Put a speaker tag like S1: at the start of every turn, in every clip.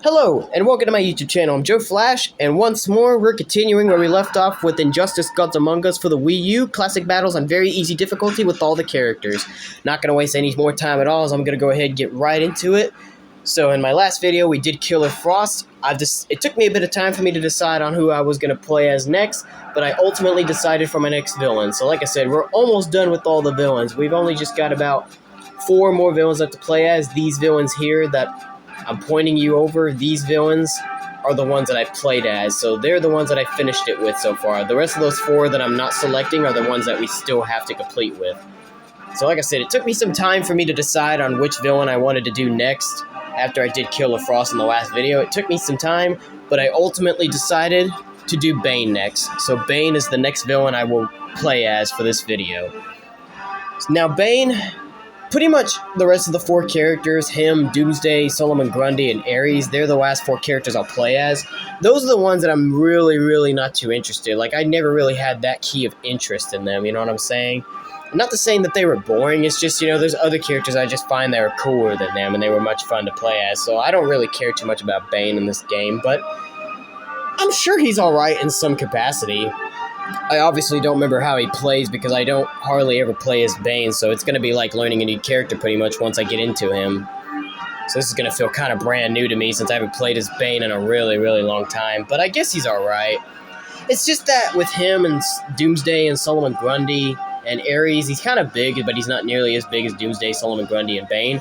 S1: Hello, and welcome to my YouTube channel. I'm Joe Flash, and once more, we're continuing where we left off with Injustice Gods Among Us for the Wii U. Classic battles on very easy difficulty with all the characters. Not going to waste any more time at all, so I'm going to go ahead and get right into it. So in my last video, we did Killer Frost. It took me a bit of time for me to decide on who I was going to play as next, but I ultimately decided for my next villain. So like I said, we're almost done with all the villains. We've only just got about 4 more villains left to play as. These villains here that I'm pointing you over, these villains are the ones that I've played as, so they're the ones that I finished it with so far. The rest of those 4 that I'm not selecting are the ones that we still have to complete with. So like I said, it took me some time for me to decide on which villain I wanted to do next after I did Killer Frost in the last video. It took me some time, but I ultimately decided to do Bane next. So Bane is the next villain I will play as for this video. Now Bane, pretty much the rest of the 4 characters, him, Doomsday, Solomon Grundy, and Ares, they're the last 4 characters I'll play as. Those are the ones that I'm really not too interested. Like, I never really had that key of interest in them, you know what I'm saying? Not to saying that they were boring, it's just, you know, there's other characters I just find that are cooler than them, and they were much fun to play as, so I don't really care too much about Bane in this game, but I'm sure he's alright in some capacity. I obviously don't remember how he plays because I don't hardly ever play as Bane, so it's going to be like learning a new character pretty much once I get into him. So this is going to feel kind of brand new to me since I haven't played as Bane in a really long time, but I guess he's alright. It's just that with him and Doomsday and Solomon Grundy and Ares, he's kind of big, but he's not nearly as big as Doomsday, Solomon Grundy, and Bane.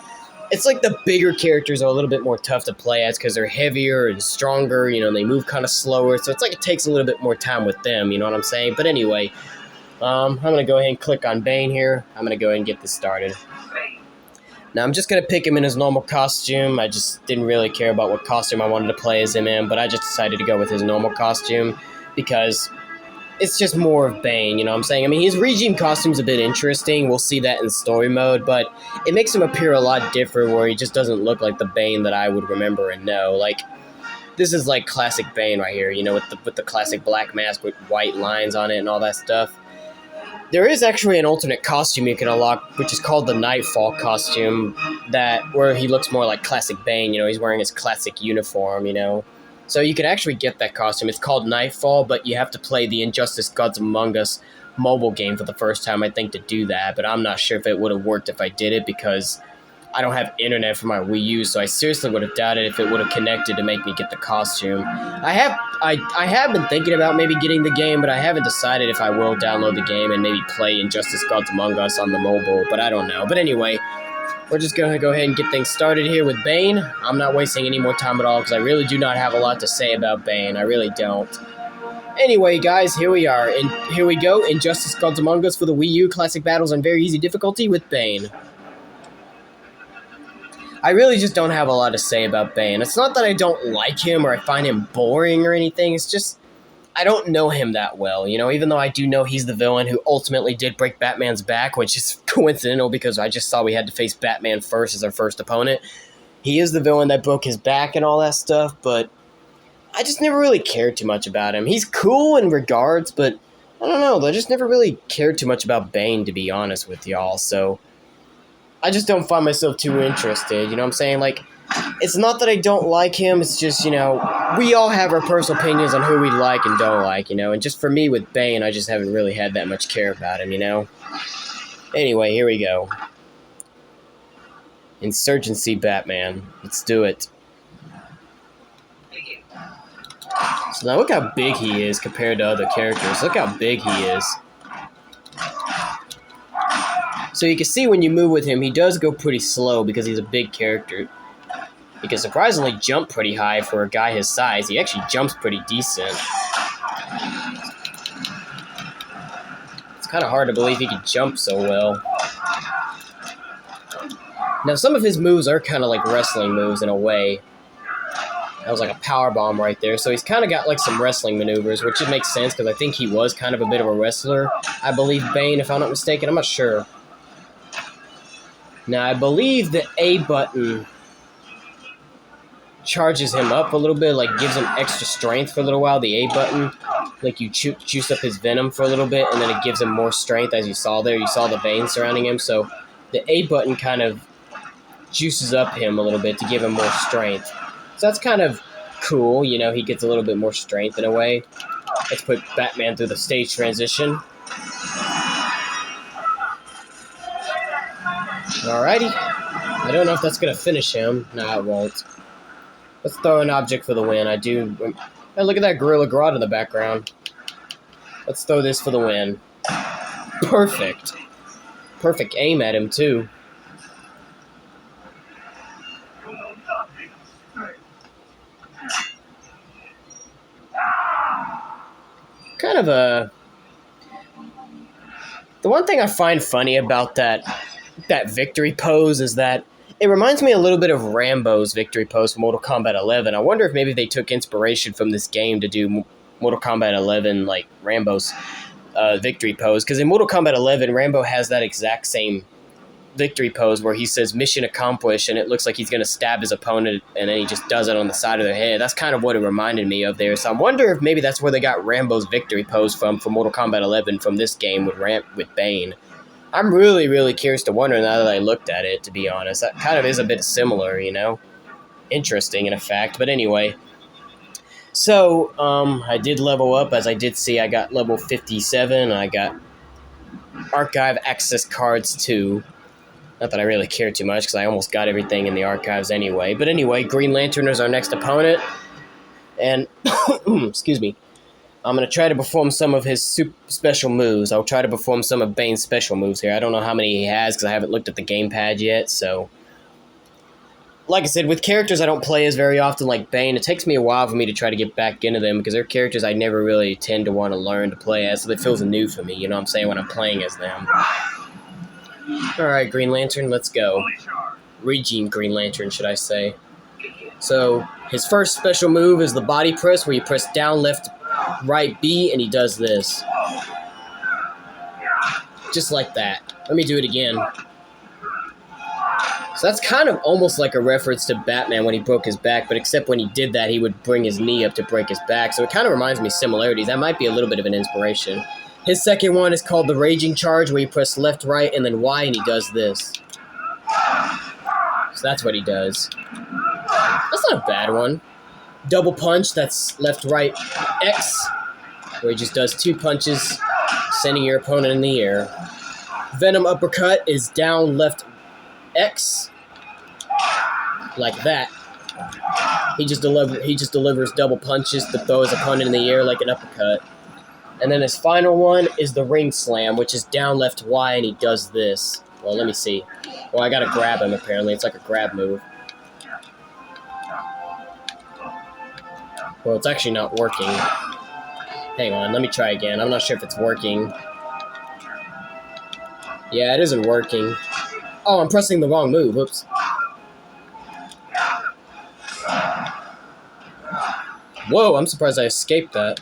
S1: It's like the bigger characters are a little bit more tough to play as because they're heavier and stronger, you know, and they move kind of slower, so it's like it takes a little bit more time with them, you know what I'm saying? But anyway, I'm going to go ahead and click on Bane here. I'm going to go ahead and get this started. Now, I'm just going to pick him in his normal costume. I just didn't really care about what costume I wanted to play as him in, but I just decided to go with his normal costume because it's just more of Bane, you know what I'm saying? I mean, his regime costume's a bit interesting. We'll see that in story mode, but it makes him appear a lot different where he just doesn't look like the Bane that I would remember and know. Like, this is like classic Bane right here, you know, with the classic black mask with white lines on it and all that stuff. There is actually an alternate costume you can unlock, which is called the Nightfall costume, where he looks more like classic Bane, you know, he's wearing his classic uniform, you know. So you can actually get that costume. It's called Nightfall, but you have to play the Injustice Gods Among Us mobile game for the first time, I think, to do that. But I'm not sure if it would have worked if I did it because I don't have internet for my Wii U, so I seriously would have doubted if it would have connected to make me get the costume. I have been thinking about maybe getting the game, but I haven't decided if I will download the game and maybe play Injustice Gods Among Us on the mobile, but I don't know. But anyway, we're just going to go ahead and get things started here with Bane. I'm not wasting any more time at all because I really do not have a lot to say about Bane. I really don't. Anyway, guys, here we are. And here we go. Injustice Gods Among Us for the Wii U. Classic battles on very easy difficulty with Bane. I really just don't have a lot to say about Bane. It's not that I don't like him or I find him boring or anything. It's just I don't know him that well, you know, even though I do know he's the villain who ultimately did break Batman's back, which is coincidental because I just saw we had to face Batman first as our first opponent. He is the villain that broke his back and all that stuff, but I just never really cared too much about him. He's cool in regards, but I don't know, I just never really cared too much about Bane, to be honest with y'all, so I just don't find myself too interested, you know what I'm saying? Like, it's not that I don't like him, it's just, you know, we all have our personal opinions on who we like and don't like, you know, and just for me with Bane, I just haven't really had that much care about him, you know? Anyway, here we go. Insurgency Batman. Let's do it. So now look how big he is compared to other characters. Look how big he is. So you can see when you move with him, he does go pretty slow because he's a big character. He can surprisingly jump pretty high for a guy his size. He actually jumps pretty decent. It's kind of hard to believe he can jump so well. Now, some of his moves are kind of like wrestling moves in a way. That was like a power bomb right there. So he's kind of got like some wrestling maneuvers, which it makes sense because I think he was kind of a bit of a wrestler. I believe Bane, if I'm not mistaken. I'm not sure. Now, I believe the A button charges him up a little bit, like gives him extra strength for a little while. The A button, like you juice up his venom for a little bit, and then it gives him more strength, as you saw there. You saw the veins surrounding him, so the A button kind of juices up him a little bit to give him more strength. So that's kind of cool, you know, he gets a little bit more strength in a way. Let's put Batman through the stage transition. Alrighty. I don't know if that's going to finish him. No, it won't. Let's throw an object for the win. I do... Hey, look at that Gorilla Grodd in the background. Let's throw this for the win. Perfect. Perfect aim at him, too. Kind of a... The one thing I find funny about that victory pose is that it reminds me a little bit of Rambo's victory pose from Mortal Kombat 11. I wonder if maybe they took inspiration from this game to do Mortal Kombat 11, like Rambo's victory pose. Because in Mortal Kombat 11, Rambo has that exact same victory pose where he says mission accomplished, and it looks like he's going to stab his opponent, and then he just does it on the side of their head. That's kind of what it reminded me of there. So I wonder if maybe that's where they got Rambo's victory pose from Mortal Kombat 11 from this game with Bane. I'm really, really curious to wonder now that I looked at it, to be honest. That kind of is a bit similar, you know? Interesting, in effect. But anyway. So, I did level up. As I did see, I got level 57. I got Archive Access Cards 2. Not that I really care too much, because I almost got everything in the archives anyway. But anyway, Green Lantern is our next opponent. And, excuse me. I'm going to try to perform some of his special moves. I'll try to perform some of Bane's special moves here. I don't know how many he has because I haven't looked at the gamepad yet, so... Like I said, with characters I don't play as very often like Bane, it takes me a while for me to try to get back into them because they're characters I never really tend to want to learn to play as, so it feels new for me, you know what I'm saying, when I'm playing as them. Alright, Green Lantern, let's go. Regime Green Lantern, should I say. So, his first special move is the body press, where you press down, left, right B, and he does this. Just like that. Let me do it again. So that's kind of almost like a reference to Batman when he broke his back, but except when he did that, he would bring his knee up to break his back. So it kind of reminds me of similarities. That might be a little bit of an inspiration. His second one is called the Raging Charge, where you press left, right, and then Y, and he does this. So that's what he does. That's not a bad one. Double punch, that's left, right, X, where he just does 2 punches, sending your opponent in the air. Venom uppercut is down, left, X, like that. He just delivers double punches to throw his opponent in the air like an uppercut. And then his final one is the ring slam, which is down, left, Y, and he does this. Well, let me see. Well, I gotta grab him, apparently. It's like a grab move. Well, it's actually not working. Hang on, let me try again. I'm not sure if it's working. Yeah, it isn't working. Oh, I'm pressing the wrong move. Oops. Whoa, I'm surprised I escaped that.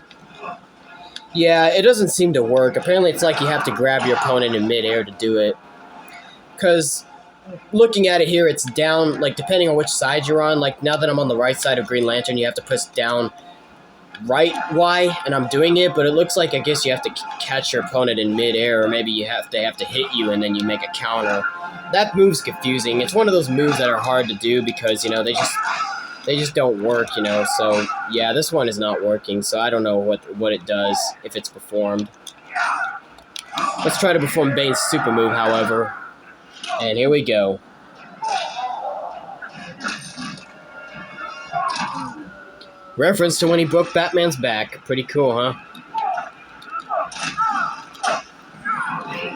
S1: Yeah, it doesn't seem to work. Apparently it's like you have to grab your opponent in midair to do it. Because looking at it here, it's down, like, depending on which side you're on. Like, now that I'm on the right side of Green Lantern, you have to press down right Y, and I'm doing it, but it looks like, I guess you have to catch your opponent in midair, or maybe they have to hit you and then you make a counter. That move's confusing. It's one of those moves that are hard to do because, you know, they just don't work, you know. So, yeah, this one is not working, so I don't know what it does if it's performed. Let's try to perform Bane's super move, however. And here we go. Reference to when he broke Batman's back. Pretty cool, huh?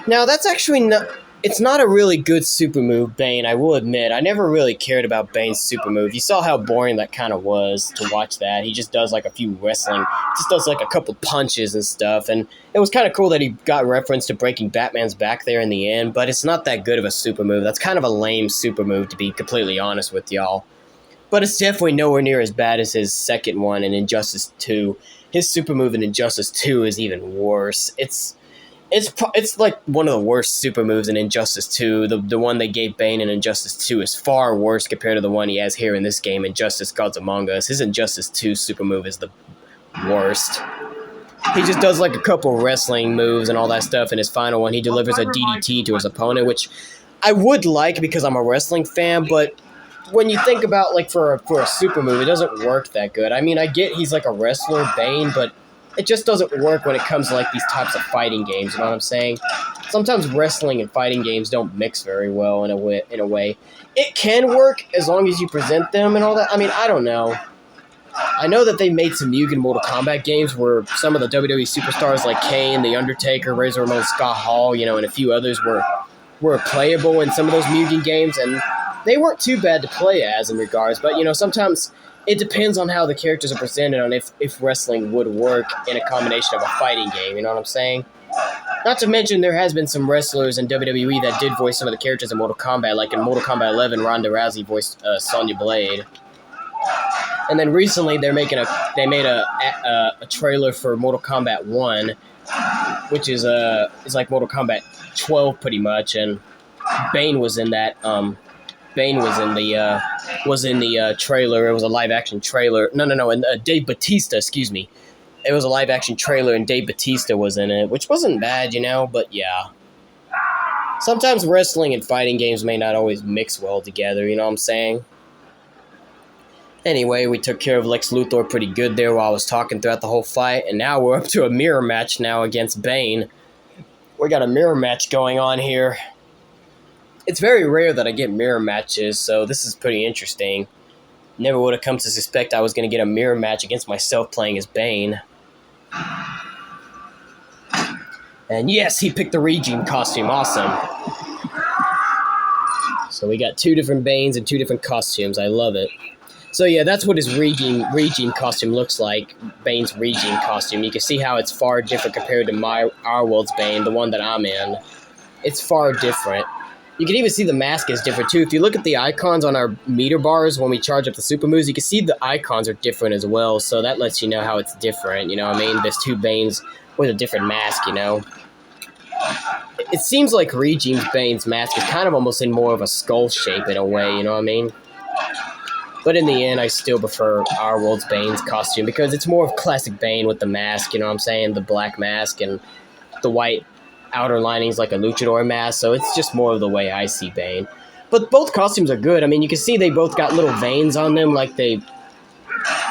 S1: Now, that's actually not... It's not a really good super move, Bane, I will admit. I never really cared about Bane's super move. You saw how boring that kind of was to watch that. He just does like a few wrestling, just does like a couple punches and stuff. And it was kind of cool that he got reference to breaking Batman's back there in the end, but it's not that good of a super move. That's kind of a lame super move, to be completely honest with y'all. But it's definitely nowhere near as bad as his second one in Injustice 2. His super move in Injustice 2 is even worse. It's like one of the worst super moves in Injustice 2. The one they gave Bane in Injustice 2 is far worse compared to the one he has here in this game, Injustice Gods Among Us. His Injustice 2 super move is the worst. He just does like a couple wrestling moves and all that stuff. In his final one, he delivers a DDT to his opponent, which I would like because I'm a wrestling fan, but when you think about, like, for a super move, it doesn't work that good. I mean, I get he's like a wrestler, Bane, but it just doesn't work when it comes to, like, these types of fighting games, you know what I'm saying? Sometimes wrestling and fighting games don't mix very well in a way. It can work as long as you present them and all that. I mean, I don't know. I know that they made some Mugen Mortal Kombat games where some of the WWE superstars like Kane, The Undertaker, Razor Ramon, Scott Hall, you know, and a few others were playable in some of those Mugen games, and they weren't too bad to play as in regards. But, you know, sometimes it depends on how the characters are presented on if wrestling would work in a combination of a fighting game, you know what I'm saying? Not to mention, there has been some wrestlers in WWE that did voice some of the characters in Mortal Kombat, like in Mortal Kombat 11, Ronda Rousey voiced Sonya Blade. And then recently, they made a trailer for Mortal Kombat 1, which is like Mortal Kombat 12 pretty much, and Bane was in that. Bane was in the trailer. It was a live action trailer. No, and Dave Bautista, excuse me. It was a live action trailer, and Dave Bautista was in it, which wasn't bad, you know. But yeah, sometimes wrestling and fighting games may not always mix well together. You know what I'm saying? Anyway, we took care of Lex Luthor pretty good there while I was talking throughout the whole fight, and now we're up to a mirror match now against Bane. We got a mirror match going on here. It's very rare that I get mirror matches, so this is pretty interesting. Never would have come to suspect I was going to get a mirror match against myself playing as Bane. And yes, he picked the regime costume. Awesome. So we got two different Banes and two different costumes. I love it. So yeah, that's what his regime costume looks like. Bane's regime costume. You can see how it's far different compared to our world's Bane, the one that I'm in. It's far different. You can even see the mask is different too. If you look at the icons on our meter bars when we charge up the super moves, you can see the icons are different as well. So that lets you know how it's different. You know what I mean? There's two Banes with a different mask, you know. It seems like Regime's Bane's mask is kind of almost in more of a skull shape in a way, you know what I mean? But in the end, I still prefer our world's Bane's costume because it's more of classic Bane with the mask, you know what I'm saying? The black mask and the white outer linings like a luchador mask, so it's just more of the way I see Bane. But both costumes are good. I mean, you can see they both got little veins on them, like they...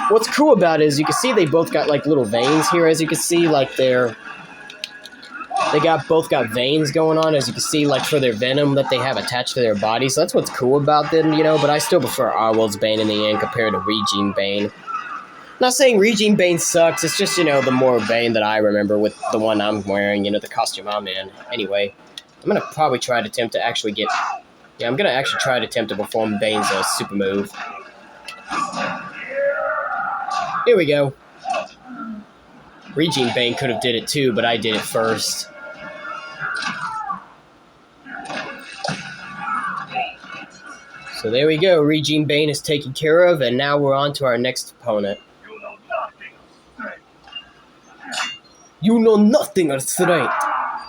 S1: What's cool about it is you can see they both got, like, little veins here, as you can see, like they're... both got veins going on, as you can see, like for their venom that they have attached to their body. So that's what's cool about them, you know. But I still prefer our world's Bane in the end compared to Regime Bane. Not saying Regime Bane sucks. It's just, you know, the more Bane that I remember with the one I'm wearing, you know, the costume I'm in. Anyway, I'm gonna probably try to attempt to actually get. Yeah, I'm gonna actually try to attempt to perform Bane's super move. Here we go. Regime Bane could have did it too, but I did it first. So there we go. Regime Bane is taken care of, and now we're on to our next opponent. You know nothing of strength.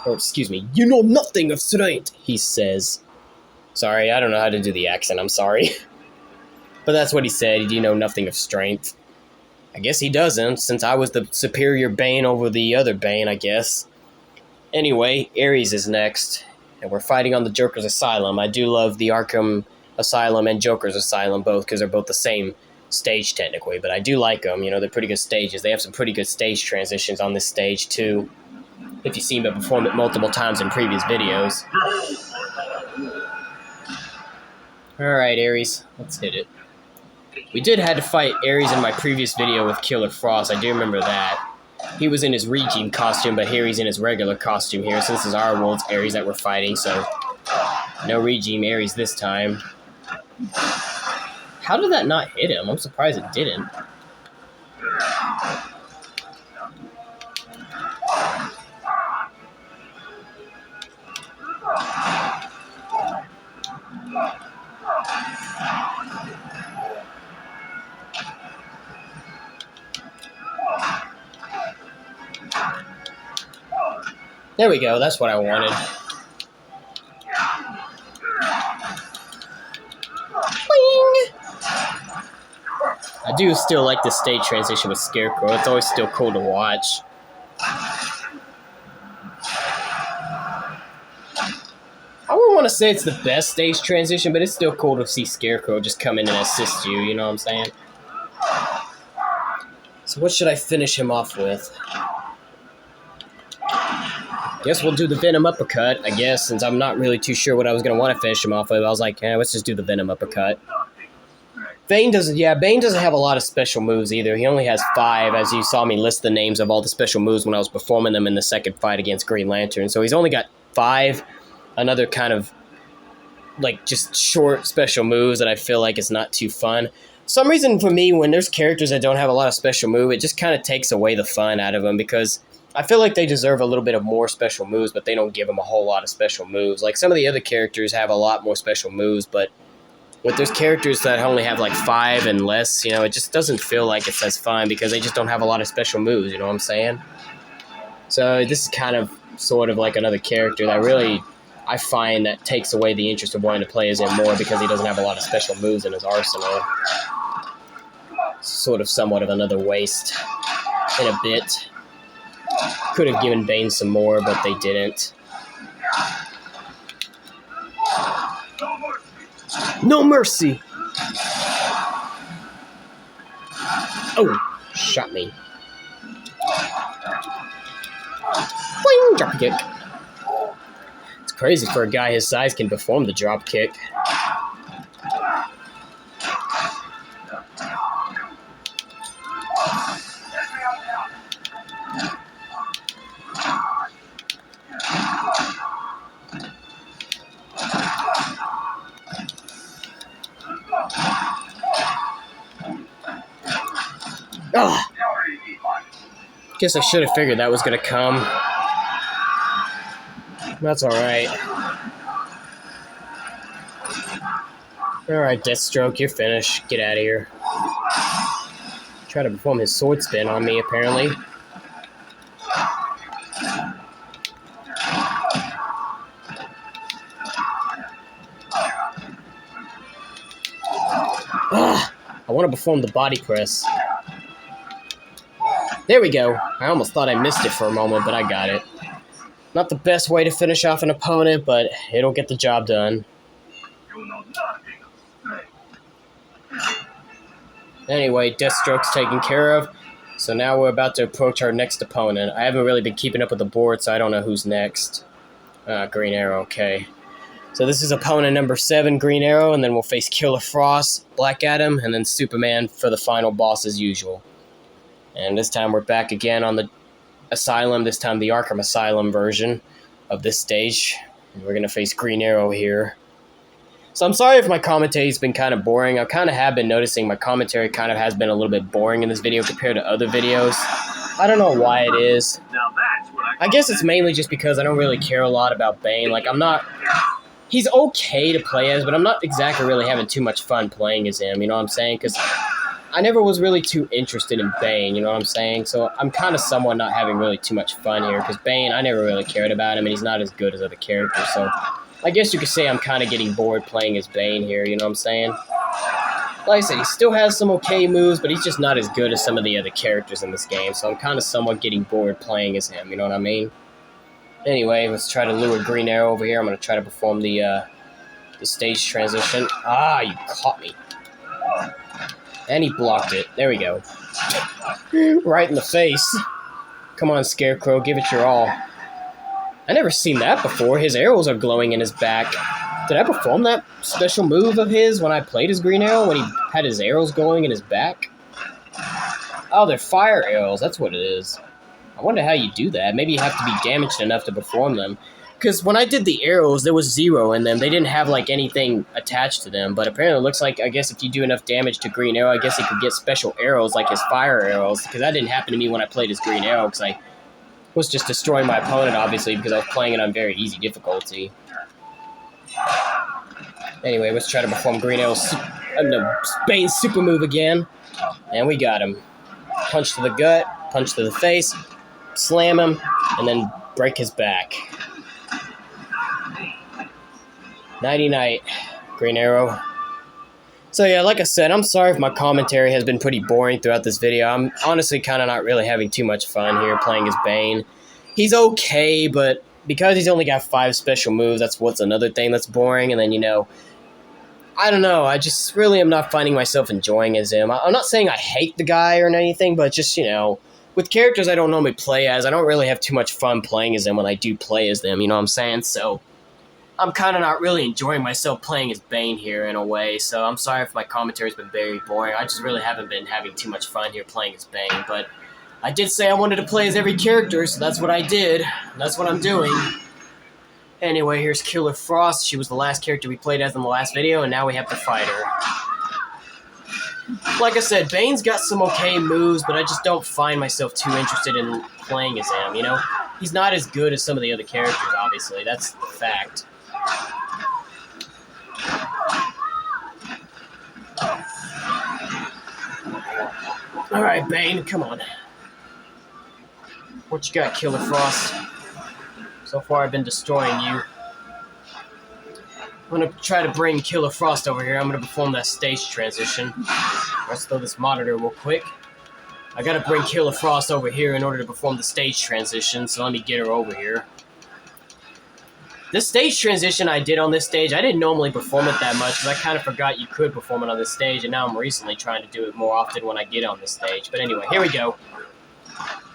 S1: Or, excuse me, you know nothing of strength, he says. Sorry, I don't know how to do the accent, I'm sorry. But that's what he said, you know nothing of strength. I guess he doesn't, since I was the superior Bane over the other Bane, I guess. Anyway, Ares is next, and we're fighting on the Joker's Asylum. I do love the Arkham Asylum and Joker's Asylum both, because they're both the same stage technically, but I do like them. You know, they're pretty good stages. They have some pretty good stage transitions on this stage too, if you've seen me perform it multiple times in previous videos. Alright, Ares, let's hit it. We did have to fight Ares in my previous video with Killer Frost. I do remember that. He was in his Regime costume, but here he's in his regular costume here, since this is our world's Ares that we're fighting, so no Regime Ares this time. How did that not hit him? I'm surprised it didn't. There we go, that's what I wanted. I do still like the stage transition with Scarecrow. It's always still cool to watch. I don't want to say it's the best stage transition, but it's still cool to see Scarecrow just come in and assist you, you know what I'm saying? So what should I finish him off with? Guess we'll do the Venom Uppercut, I guess, since I'm not really too sure what I was going to want to finish him off with. I was like, let's just do the Venom Uppercut. Bane doesn't have a lot of special moves either. He only has 5, as you saw me list the names of all the special moves when I was performing them in the second fight against Green Lantern. So he's only got 5, another kind of, like, just short special moves that I feel like is not too fun. Some reason for me, when there's characters that don't have a lot of special move, it just kind of takes away the fun out of them, because I feel like they deserve a little bit of more special moves, but they don't give them a whole lot of special moves. Like, some of the other characters have a lot more special moves, but with those characters that only have like 5 and less, you know, it just doesn't feel like it's as fun because they just don't have a lot of special moves, you know what I'm saying? So this is kind of sort of like another character that really, I find that takes away the interest of wanting to play as him more because he doesn't have a lot of special moves in his arsenal. Sort of somewhat of another waste in a bit. Could have given Bane some more, but they didn't. No mercy! Oh, shot me. Boing, drop kick. It's crazy for a guy his size can perform the drop kick. Ah! Guess I should have figured that was gonna come. That's alright. Alright, Deathstroke, you're finished. Get out of here. Try to perform his sword spin on me, apparently. Ah! I want to perform the body press. There we go. I almost thought I missed it for a moment, but I got it. Not the best way to finish off an opponent, but it'll get the job done. Anyway, Deathstroke's taken care of, so now we're about to approach our next opponent. I haven't really been keeping up with the board, so I don't know who's next. Green Arrow, okay. So this is opponent number 7, Green Arrow, and then we'll face Killer Frost, Black Adam, and then Superman for the final boss as usual. And this time we're back again on the Asylum, this time the Arkham Asylum version of this stage. And we're going to face Green Arrow here. So I'm sorry if my commentary's been kind of boring. I kind of have been noticing my commentary kind of has been a little bit boring in this video compared to other videos. I don't know why it is. I guess it's mainly just because I don't really care a lot about Bane. Like, I'm not... He's okay to play as, but I'm not exactly really having too much fun playing as him, you know what I'm saying? Because I never was really too interested in Bane, you know what I'm saying? So I'm kind of somewhat not having really too much fun here, because Bane, I never really cared about him, and he's not as good as other characters, so I guess you could say I'm kind of getting bored playing as Bane here, you know what I'm saying? Like I said, he still has some okay moves, but he's just not as good as some of the other characters in this game, so I'm kind of somewhat getting bored playing as him, you know what I mean? Anyway, let's try to lure Green Arrow over here. I'm going to try to perform the stage transition. Ah, you caught me. And he blocked it. There we go. Right in the face. Come on, Scarecrow, give it your all. I never seen that before. His arrows are glowing in his back. Did I perform that special move of his when I played as Green Arrow, when he had his arrows glowing in his back? Oh, they're fire arrows. That's what it is. I wonder how you do that. Maybe you have to be damaged enough to perform them. Because when I did the arrows, there was 0 in them. They didn't have, like, anything attached to them. But apparently it looks like, I guess if you do enough damage to Green Arrow, I guess he could get special arrows, like his fire arrows. Because that didn't happen to me when I played as Green Arrow, because I was just destroying my opponent, obviously, because I was playing it on very easy difficulty. Anyway, let's try to perform Green Arrow's Bane's super move again. And we got him. Punch to the gut, punch to the face, slam him, and then break his back. Nighty-night, Green Arrow. So yeah, like I said, I'm sorry if my commentary has been pretty boring throughout this video. I'm honestly kind of not really having too much fun here playing as Bane. He's okay, but because he's only got 5 special moves, that's what's another thing that's boring. And then, you know, I don't know, I just really am not finding myself enjoying as him. I'm not saying I hate the guy or anything, but just, you know, with characters I don't normally play as, I don't really have too much fun playing as them when I do play as them, you know what I'm saying? So I'm kind of not really enjoying myself playing as Bane here in a way, so I'm sorry if my commentary's been very boring. I just really haven't been having too much fun here playing as Bane, but I did say I wanted to play as every character, so that's what I did. That's what I'm doing. Anyway, here's Killer Frost. She was the last character we played as in the last video, and now we have to fight her. Like I said, Bane's got some okay moves, but I just don't find myself too interested in playing as him, you know? He's not as good as some of the other characters, obviously. That's the fact. Alright, Bane, come on. What you got, Killer Frost? So far, I've been destroying you. I'm gonna try to bring Killer Frost over here. I'm gonna perform that stage transition. Let's throw this monitor real quick. I gotta bring Killer Frost over here in order to perform the stage transition, so let me get her over here. This stage transition I did on this stage, I didn't normally perform it that much, because I kind of forgot you could perform it on this stage, and now I'm recently trying to do it more often when I get on this stage. But anyway, here we go.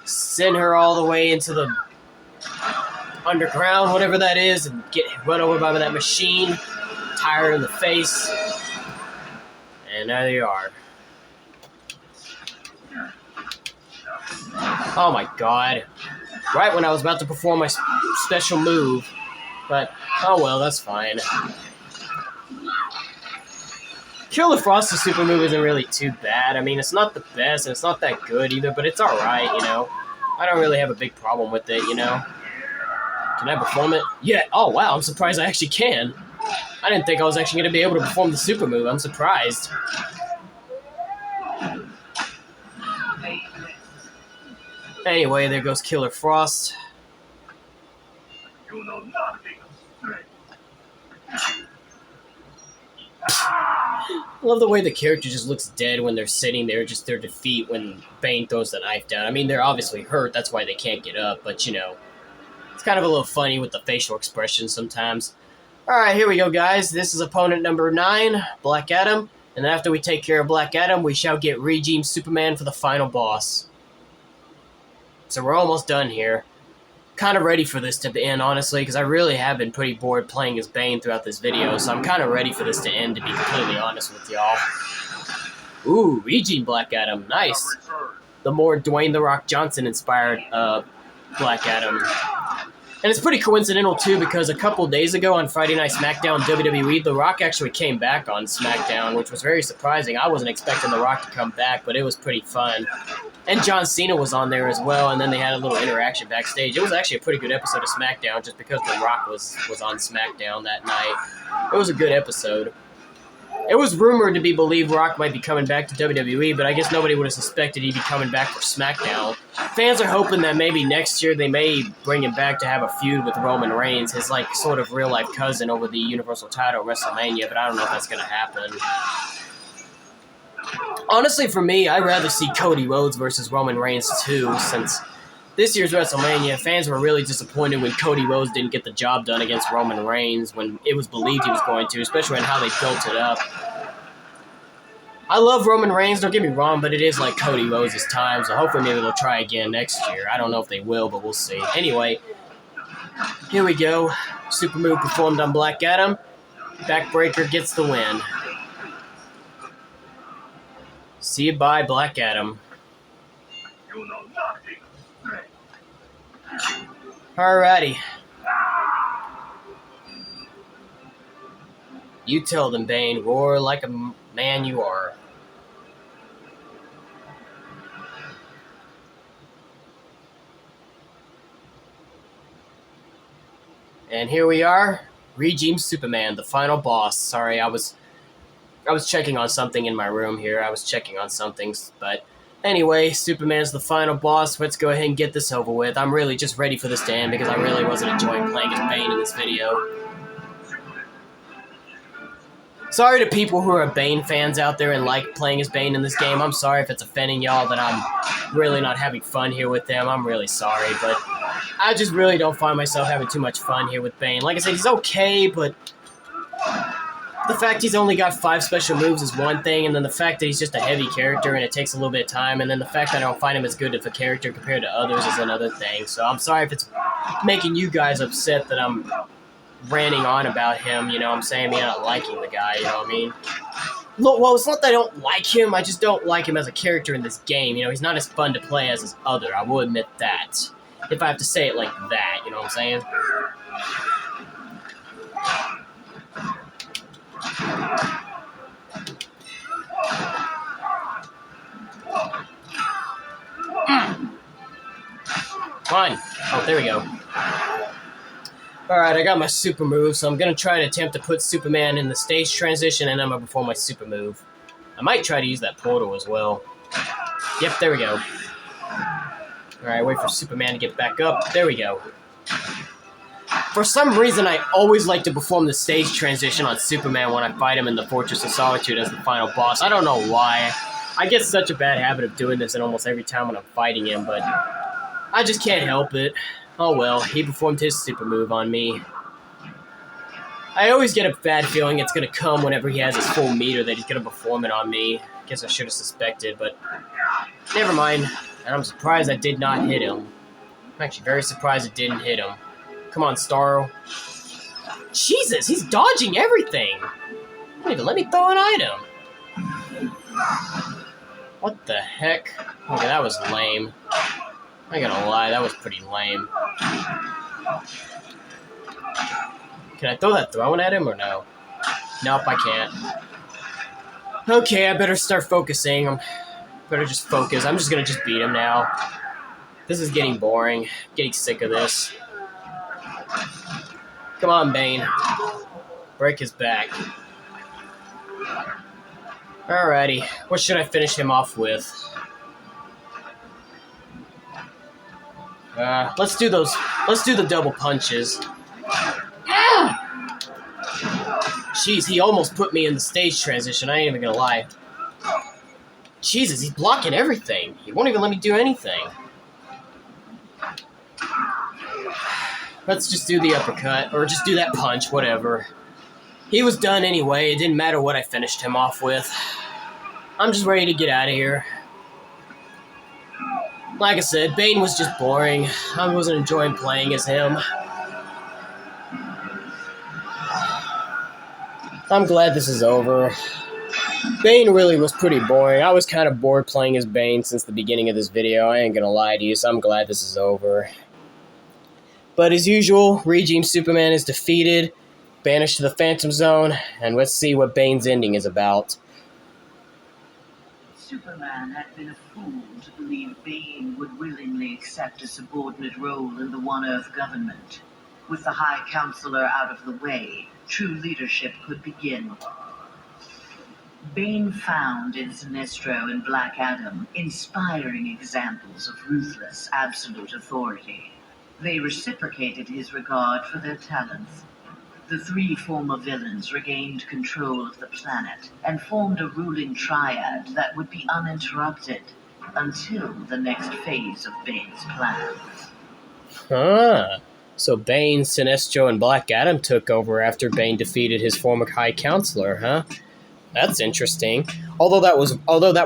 S1: Send her all the way into the underground, whatever that is, and get run over by that machine, tire her in the face, and there you are. Oh my god. Right when I was about to perform my special move, but oh well, that's fine. Killer Frost's super move isn't really too bad. I mean, it's not the best, and it's not that good either, but it's alright, you know. I don't really have a big problem with it, you know. Can I perform it? Yeah. Oh, wow. I'm surprised I actually can. I didn't think I was actually going to be able to perform the super move. I'm surprised. Anyway, there goes Killer Frost. I love the way the character just looks dead when they're sitting there, just their defeat when Bane throws the knife down. I mean, they're obviously hurt. That's why they can't get up, but, you know. It's kind of a little funny with the facial expressions sometimes. Alright, here we go, guys. This is opponent number 9, Black Adam. And after we take care of Black Adam, we shall get Regime Superman for the final boss. So we're almost done here. Kind of ready for this to end, honestly, because I really have been pretty bored playing as Bane throughout this video. So I'm kind of ready for this to end, to be completely honest with y'all. Ooh, Regime Black Adam. Nice. The more Dwayne "The Rock" Johnson inspired Black Adam. And it's pretty coincidental, too, because a couple days ago on Friday Night SmackDown WWE, The Rock actually came back on SmackDown, which was very surprising. I wasn't expecting The Rock to come back, but it was pretty fun. And John Cena was on there as well, and then they had a little interaction backstage. It was actually a pretty good episode of SmackDown, just because The Rock was on SmackDown that night. It was a good episode. It was rumored to be believed Rock might be coming back to WWE, but I guess nobody would have suspected he'd be coming back for SmackDown. Fans are hoping that maybe next year they may bring him back to have a feud with Roman Reigns, his like sort of real-life cousin over the Universal title at WrestleMania, but I don't know if that's going to happen. Honestly, for me, I'd rather see Cody Rhodes versus Roman Reigns too, since this year's WrestleMania, fans were really disappointed when Cody Rhodes didn't get the job done against Roman Reigns when it was believed he was going to, especially in how they built it up. I love Roman Reigns, don't get me wrong, but it is like Cody Rhodes' time, so hopefully maybe they'll try again next year. I don't know if they will, but we'll see. Anyway, here we go. Super move performed on Black Adam. Backbreaker gets the win. See you bye, Black Adam. Alrighty. You tell them, Bane. Roar like a man you are. And here we are, Regime Superman, the final boss. Sorry, I was checking on something in my room here. I was checking on something, but anyway, Superman's the final boss. Let's go ahead and get this over with. I'm really just ready for this to end because I really wasn't enjoying playing as Bane in this video. Sorry to people who are Bane fans out there and like playing as Bane in this game. I'm sorry if it's offending y'all that I'm really not having fun here with them. I'm really sorry, but I just really don't find myself having too much fun here with Bane. Like I said, he's okay, but the fact he's only got 5 special moves is one thing, and then the fact that he's just a heavy character and it takes a little bit of time, and then the fact that I don't find him as good of a character compared to others is another thing. So I'm sorry if it's making you guys upset that I'm ranting on about him, you know what I'm saying? Me not liking the guy, you know what I mean? Well, it's not that I don't like him, I just don't like him as a character in this game. You know, he's not as fun to play as his other, I will admit that. If I have to say it like that, you know what I'm saying? Come on. Oh, there we go. Alright, I got my super move, so I'm going to try to attempt to put Superman in the stage transition, and I'm going to perform my super move. I might try to use that portal as well. Yep, there we go. Alright, wait for Superman to get back up. There we go. For some reason, I always like to perform the stage transition on Superman when I fight him in the Fortress of Solitude as the final boss. I don't know why. I get such a bad habit of doing this in almost every time when I'm fighting him, but I just can't help it. Oh well, he performed his super move on me. I always get a bad feeling it's going to come whenever he has his full meter that he's going to perform it on me. Guess I should have suspected, but never mind. And I'm surprised I did not hit him. I'm actually very surprised it didn't hit him. Come on, Starro. Jesus, he's dodging everything. Don't even let me throw an item. What the heck? Okay, that was lame. I ain't gonna lie, that was pretty lame. Can I throw that throwing at him or no? Nope, I can't. Okay, I better start focusing. I better just focus. I'm just gonna beat him now. This is getting boring. I'm getting sick of this. Come on, Bane. Break his back. Alrighty, what should I finish him off with? Let's do the double punches. Jeez, he almost put me in the stage transition, I ain't even gonna lie. Jesus, he's blocking everything. He won't even let me do anything. Let's just do the uppercut, or just do that punch, whatever. He was done anyway, it didn't matter what I finished him off with. I'm just ready to get out of here. Like I said, Bane was just boring. I wasn't enjoying playing as him. I'm glad this is over. Bane really was pretty boring. I was kind of bored playing as Bane since the beginning of this video. I ain't gonna lie to you, so I'm glad this is over. But as usual, Regime Superman is defeated, banished to the Phantom Zone, and let's see what Bane's ending is about.
S2: Superman had been a fool to believe Bane would willingly accept a subordinate role in the One Earth government. With the High Counselor out of the way, true leadership could begin. Bane found in Sinestro and Black Adam inspiring examples of ruthless, absolute authority. They reciprocated his regard for their talents. The 3 former villains regained control of the planet and formed a ruling triad that would be uninterrupted until the next phase of Bane's plan.
S1: So Bane, Sinestro, and Black Adam took over after Bane defeated his former High Counselor, huh? That's interesting. Although that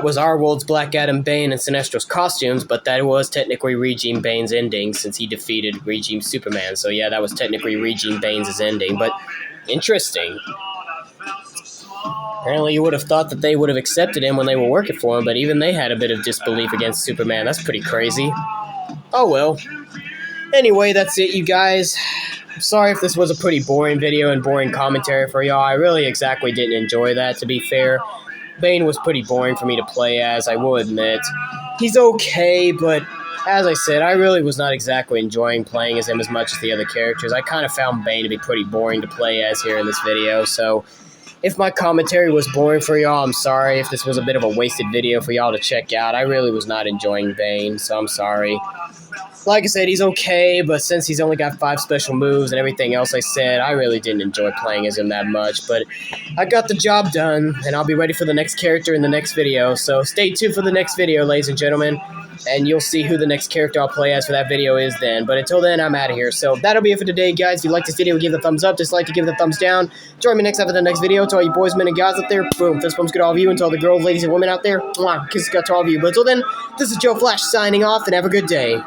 S1: was our world's Black Adam, Bane, and Sinestro's costumes, but that was technically Regime Bane's ending since he defeated Regime Superman. So yeah, that was technically Regime Bane's ending, but interesting. Apparently you would have thought that they would have accepted him when they were working for him, but even they had a bit of disbelief against Superman. That's pretty crazy. Oh well. Anyway, that's it, you guys. I'm sorry if this was a pretty boring video and boring commentary for y'all. I really exactly didn't enjoy that, to be fair. Bane was pretty boring for me to play as, I will admit. He's okay, but as I said, I really was not exactly enjoying playing as him as much as the other characters. I kind of found Bane to be pretty boring to play as here in this video, so if my commentary was boring for y'all, I'm sorry. If this was a bit of a wasted video for y'all to check out, I really was not enjoying Bane, so I'm sorry. Like I said, he's okay, but since he's only got 5 special moves and everything else I said, I really didn't enjoy playing as him that much. But I got the job done, and I'll be ready for the next character in the next video. So stay tuned for the next video, ladies and gentlemen. and you'll see who the next character I'll play as for that video is then. But until then, I'm out of here. So that'll be it for today, guys. If you like this video, give it a thumbs up. Dislike it, give it a thumbs down. Join me next time for the next video. To all you boys, men, and guys out there, boom. Fist bumps good to all of you. And to all the girls, ladies, and women out there, mwah, kisses got to all of you. But until then, this is Joe Flash signing off, and have a good day.